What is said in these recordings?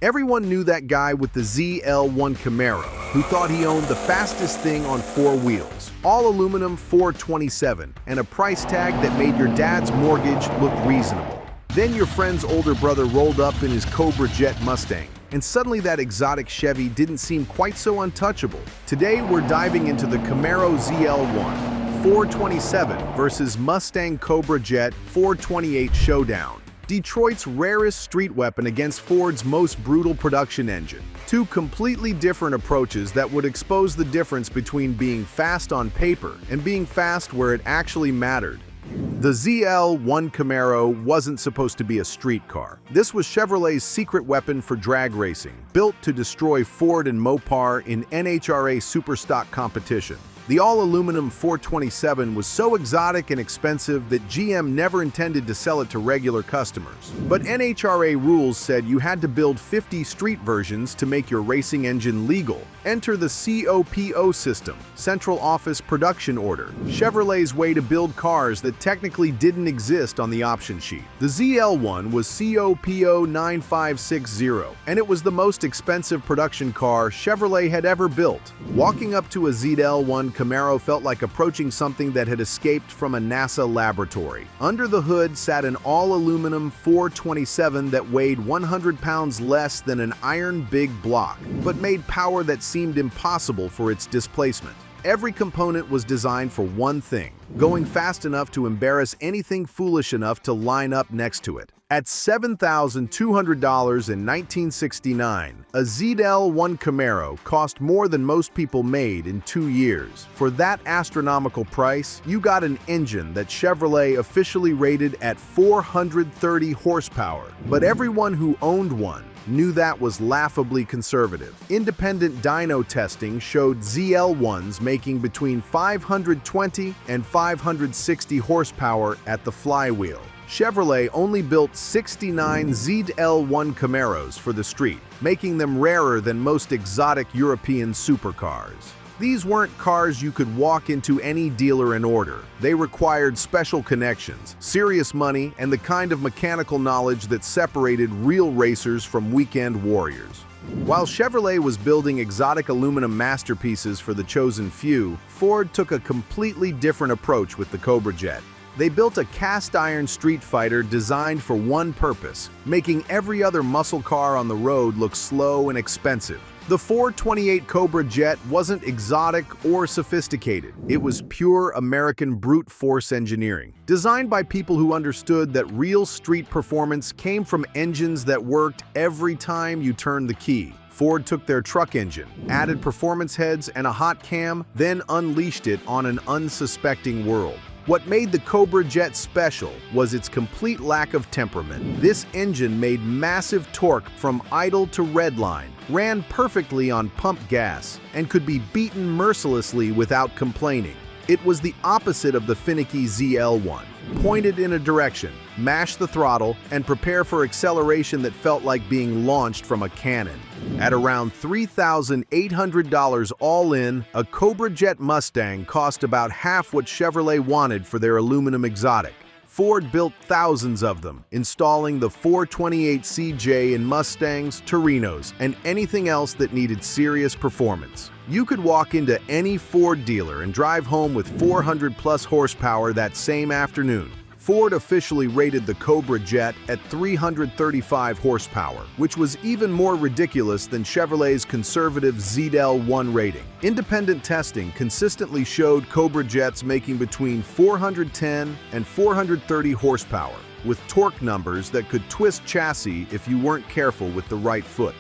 Everyone knew that guy with the ZL1 Camaro, who thought he owned the fastest thing on four wheels. All aluminum 427, and a price tag that made your dad's mortgage look reasonable. Then your friend's older brother rolled up in his Cobra Jet Mustang, and suddenly that exotic Chevy didn't seem quite so untouchable. Today we're diving into the Camaro ZL1 427 versus Mustang Cobra Jet 428 Showdown. Detroit's rarest street weapon against Ford's most brutal production engine. Two completely different approaches that would expose the difference between being fast on paper and being fast where it actually mattered. The ZL1 Camaro wasn't supposed to be a street car. This was Chevrolet's secret weapon for drag racing, built to destroy Ford and Mopar in NHRA Superstock competition. The all-aluminum 427 was so exotic and expensive that GM never intended to sell it to regular customers. But NHRA rules said you had to build 50 street versions to make your racing engine legal. Enter the COPO system, Central Office Production Order, Chevrolet's way to build cars that technically didn't exist on the option sheet. The ZL1 was COPO 9560, and it was the most expensive production car Chevrolet had ever built. Walking up to a ZL1 Camaro felt like approaching something that had escaped from a NASA laboratory. Under the hood sat an all-aluminum 427 that weighed 100 pounds less than an iron big block, but made power that seemed impossible for its displacement. Every component was designed for one thing: going fast enough to embarrass anything foolish enough to line up next to it. At $7,200 in 1969, a ZL1 Camaro cost more than most people made in 2 years. For that astronomical price, you got an engine that Chevrolet officially rated at 430 horsepower. But everyone who owned one knew that was laughably conservative. Independent dyno testing showed ZL1s making between 520 and 560 horsepower at the flywheel. Chevrolet only built 69 ZL1 Camaros for the street, making them rarer than most exotic European supercars. These weren't cars you could walk into any dealer and order. They required special connections, serious money, and the kind of mechanical knowledge that separated real racers from weekend warriors. While Chevrolet was building exotic aluminum masterpieces for the chosen few, Ford took a completely different approach with the Cobra Jet. They built a cast-iron street fighter designed for one purpose: making every other muscle car on the road look slow and expensive. The 428 Cobra Jet wasn't exotic or sophisticated. It was pure American brute force engineering, designed by people who understood that real street performance came from engines that worked every time you turned the key. Ford took their truck engine, added performance heads and a hot cam, then unleashed it on an unsuspecting world. What made the Cobra Jet special was its complete lack of temperament. This engine made massive torque from idle to redline, ran perfectly on pump gas, and could be beaten mercilessly without complaining. It was the opposite of the finicky ZL1. Point it in a direction, mash the throttle, and prepare for acceleration that felt like being launched from a cannon. At around $3,800 all in, a Cobra Jet Mustang cost about half what Chevrolet wanted for their aluminum exotic. Ford built thousands of them, installing the 428 CJ in Mustangs, Torinos, and anything else that needed serious performance. You could walk into any Ford dealer and drive home with 400-plus horsepower that same afternoon. Ford officially rated the Cobra Jet at 335 horsepower, which was even more ridiculous than Chevrolet's conservative ZL1 rating. Independent testing consistently showed Cobra Jets making between 410 and 430 horsepower, with torque numbers that could twist chassis if you weren't careful with the right foot.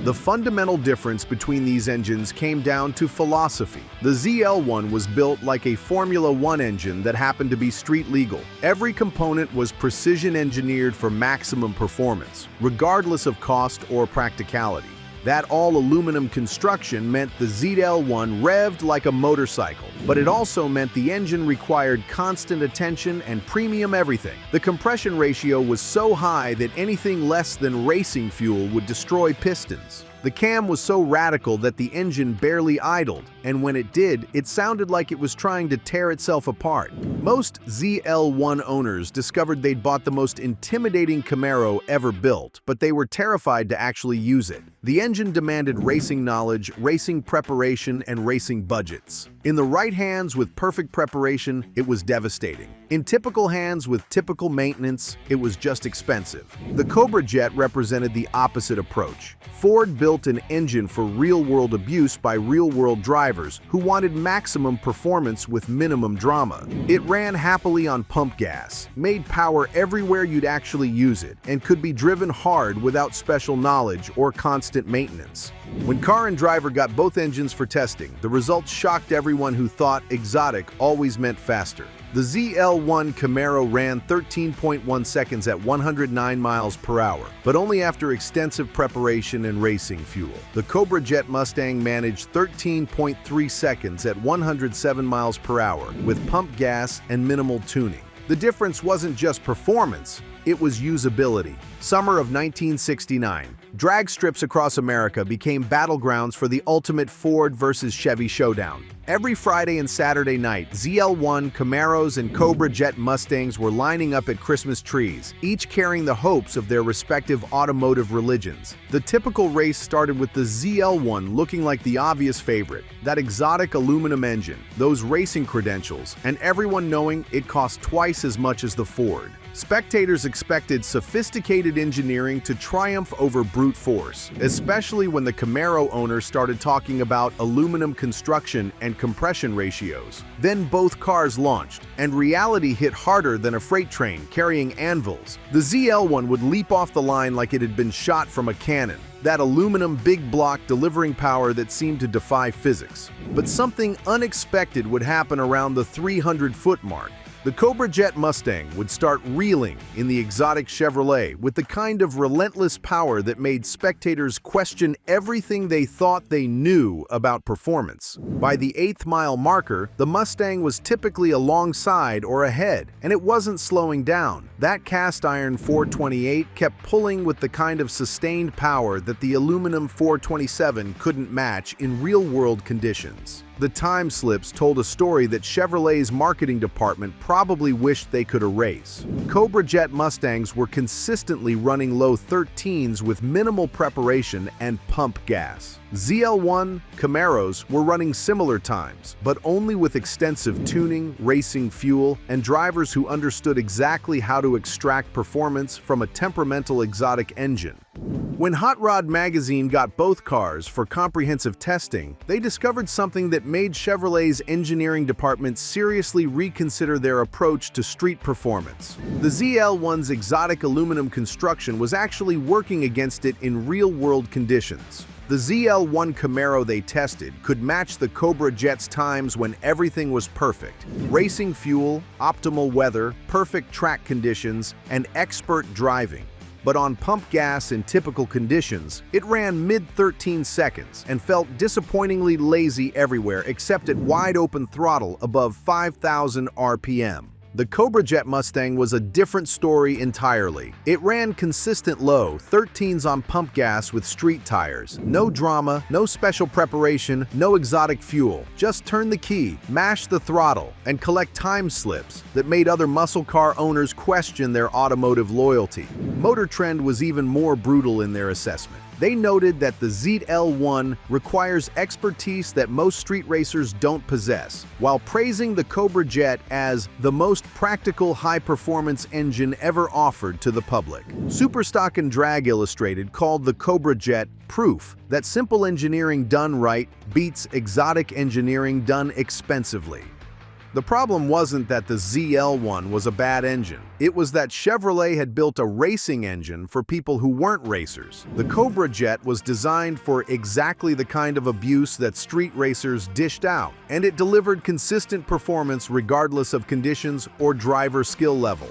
The fundamental difference between these engines came down to philosophy. The ZL1 was built like a Formula One engine that happened to be street legal. Every component was precision engineered for maximum performance, regardless of cost or practicality. That all-aluminum construction meant the ZL1 revved like a motorcycle, but it also meant the engine required constant attention and premium everything. The compression ratio was so high that anything less than racing fuel would destroy pistons. The cam was so radical that the engine barely idled, and when it did, it sounded like it was trying to tear itself apart. Most ZL1 owners discovered they'd bought the most intimidating Camaro ever built, but they were terrified to actually use it. The engine demanded racing knowledge, racing preparation, and racing budgets. In the right hands with perfect preparation, it was devastating. In typical hands with typical maintenance, it was just expensive. The Cobra Jet represented the opposite approach. Ford built an engine for real-world abuse by real-world drivers who wanted maximum performance with minimum drama. It ran happily on pump gas, made power everywhere you'd actually use it, and could be driven hard without special knowledge or constant maintenance. When Car and Driver got both engines for testing, the results shocked everyone who thought exotic always meant faster. The ZL1 Camaro ran 13.1 seconds at 109 miles per hour, but only after extensive preparation and racing fuel. The Cobra Jet Mustang managed 13.3 seconds at 107 miles per hour with pump gas and minimal tuning. The difference wasn't just performance, it was usability. Summer of 1969. Drag strips across America became battlegrounds for the ultimate Ford versus Chevy showdown. Every Friday and Saturday night, ZL1 Camaros and Cobra Jet Mustangs were lining up at Christmas trees, each carrying the hopes of their respective automotive religions. The typical race started with the ZL1 looking like the obvious favorite, that exotic aluminum engine, those racing credentials, and everyone knowing it cost twice as much as the Ford. Spectators expected sophisticated engineering to triumph over brute force, especially when the Camaro owner started talking about aluminum construction and compression ratios. Then both cars launched, and reality hit harder than a freight train carrying anvils. The ZL1 would leap off the line like it had been shot from a cannon, that aluminum big block delivering power that seemed to defy physics. But something unexpected would happen around the 300-foot mark. The Cobra Jet Mustang would start reeling in the exotic Chevrolet with the kind of relentless power that made spectators question everything they thought they knew about performance. By the 8th-mile marker, the Mustang was typically alongside or ahead, and it wasn't slowing down. That cast-iron 428 kept pulling with the kind of sustained power that the aluminum 427 couldn't match in real-world conditions. The time slips told a story that Chevrolet's marketing department probably wished they could erase. Cobra Jet Mustangs were consistently running low 13s with minimal preparation and pump gas. ZL1 Camaros were running similar times, but only with extensive tuning, racing fuel, and drivers who understood exactly how to extract performance from a temperamental exotic engine. When Hot Rod magazine got both cars for comprehensive testing, they discovered something that made Chevrolet's engineering department seriously reconsider their approach to street performance. The ZL1's exotic aluminum construction was actually working against it in real-world conditions. The ZL1 Camaro they tested could match the Cobra Jet's times when everything was perfect. Racing fuel, optimal weather, perfect track conditions, and expert driving. But on pump gas in typical conditions, it ran mid-13 seconds and felt disappointingly lazy everywhere except at wide-open throttle above 5,000 RPM. The Cobra Jet Mustang was a different story entirely. It ran consistent low 13s on pump gas with street tires. No drama, no special preparation, no exotic fuel. Just turn the key, mash the throttle, and collect time slips that made other muscle car owners question their automotive loyalty. Motor Trend was even more brutal in their assessment. They noted that the ZL1 requires expertise that most street racers don't possess, while praising the Cobra Jet as the most practical high-performance engine ever offered to the public. Superstock and Drag Illustrated called the Cobra Jet proof that simple engineering done right beats exotic engineering done expensively. The problem wasn't that the ZL1 was a bad engine. It was that Chevrolet had built a racing engine for people who weren't racers. The Cobra Jet was designed for exactly the kind of abuse that street racers dished out, and it delivered consistent performance regardless of conditions or driver skill level.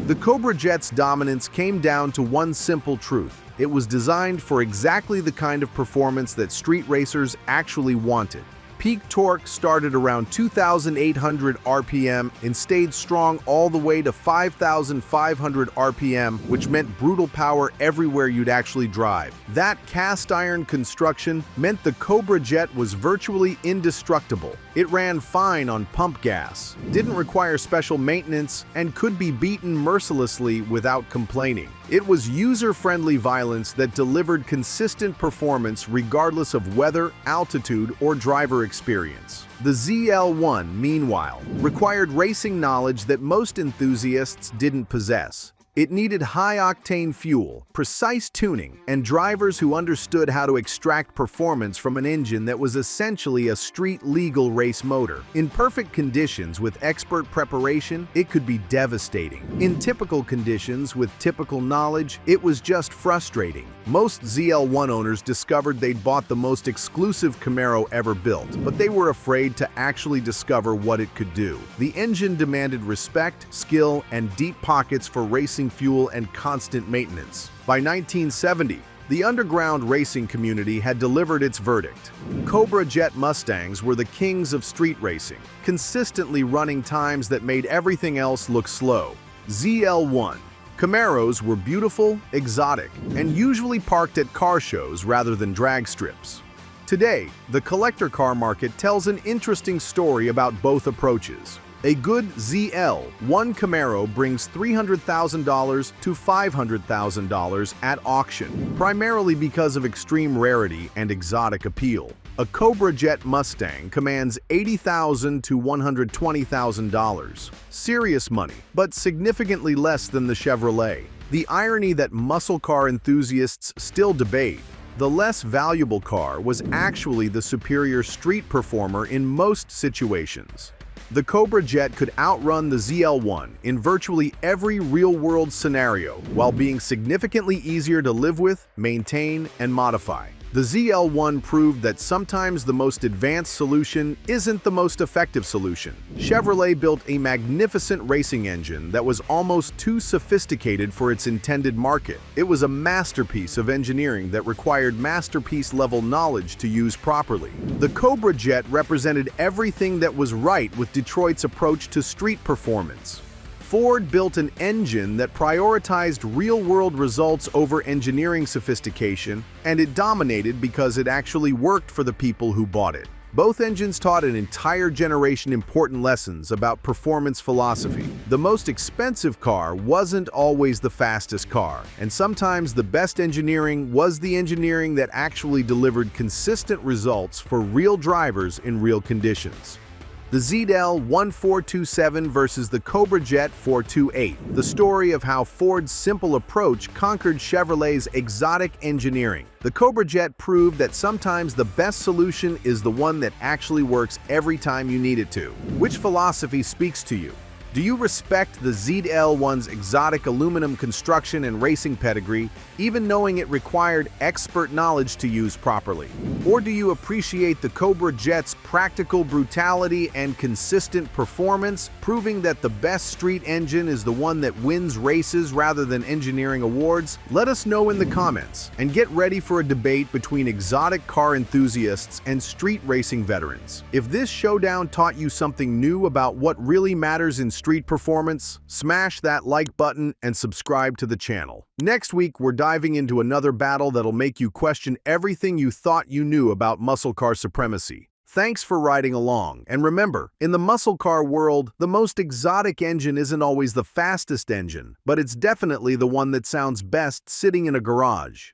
The Cobra Jet's dominance came down to one simple truth. It was designed for exactly the kind of performance that street racers actually wanted. Peak torque started around 2,800 RPM and stayed strong all the way to 5,500 RPM, which meant brutal power everywhere you'd actually drive. That cast iron construction meant the Cobra Jet was virtually indestructible. It ran fine on pump gas, didn't require special maintenance, and could be beaten mercilessly without complaining. It was user-friendly violence that delivered consistent performance regardless of weather, altitude, or driver experience. The ZL1, meanwhile, required racing knowledge that most enthusiasts didn't possess. It needed high-octane fuel, precise tuning, and drivers who understood how to extract performance from an engine that was essentially a street-legal race motor. In perfect conditions with expert preparation, it could be devastating. In typical conditions with typical knowledge, it was just frustrating. Most ZL1 owners discovered they'd bought the most exclusive Camaro ever built, but they were afraid to actually discover what it could do. The engine demanded respect, skill, and deep pockets for racing fuel and constant maintenance. By 1970, the underground racing community had delivered its verdict. Cobra Jet Mustangs were the kings of street racing, consistently running times that made everything else look slow. ZL1 Camaros were beautiful, exotic, and usually parked at car shows rather than drag strips. Today, the collector car market tells an interesting story about both approaches. A good ZL1 Camaro brings $300,000 to $500,000 at auction, primarily because of extreme rarity and exotic appeal. A Cobra Jet Mustang commands $80,000 to $120,000. Serious money, but significantly less than the Chevrolet. The irony that muscle car enthusiasts still debate. The less valuable car was actually the superior street performer in most situations. The Cobra Jet could outrun the ZL1 in virtually every real-world scenario while being significantly easier to live with, maintain, and modify. The ZL1 proved that sometimes the most advanced solution isn't the most effective solution. Chevrolet built a magnificent racing engine that was almost too sophisticated for its intended market. It was a masterpiece of engineering that required masterpiece-level knowledge to use properly. The Cobra Jet represented everything that was right with Detroit's approach to street performance. Ford built an engine that prioritized real-world results over engineering sophistication, and it dominated because it actually worked for the people who bought it. Both engines taught an entire generation important lessons about performance philosophy. The most expensive car wasn't always the fastest car, and sometimes the best engineering was the engineering that actually delivered consistent results for real drivers in real conditions. The ZL1 427 versus the Cobra Jet 428, the story of how Ford's simple approach conquered Chevrolet's exotic engineering. The Cobra Jet proved that sometimes the best solution is the one that actually works every time you need it to. Which philosophy speaks to you? Do you respect the ZL1's exotic aluminum construction and racing pedigree, even knowing it required expert knowledge to use properly? Or do you appreciate the Cobra Jet's practical brutality and consistent performance, proving that the best street engine is the one that wins races rather than engineering awards? Let us know in the comments, and get ready for a debate between exotic car enthusiasts and street racing veterans. If this showdown taught you something new about what really matters in street performance, smash that like button and subscribe to the channel. Next week, we're diving into another battle that'll make you question everything you thought you knew about muscle car supremacy. Thanks for riding along, and remember, in the muscle car world, the most exotic engine isn't always the fastest engine, but it's definitely the one that sounds best sitting in a garage.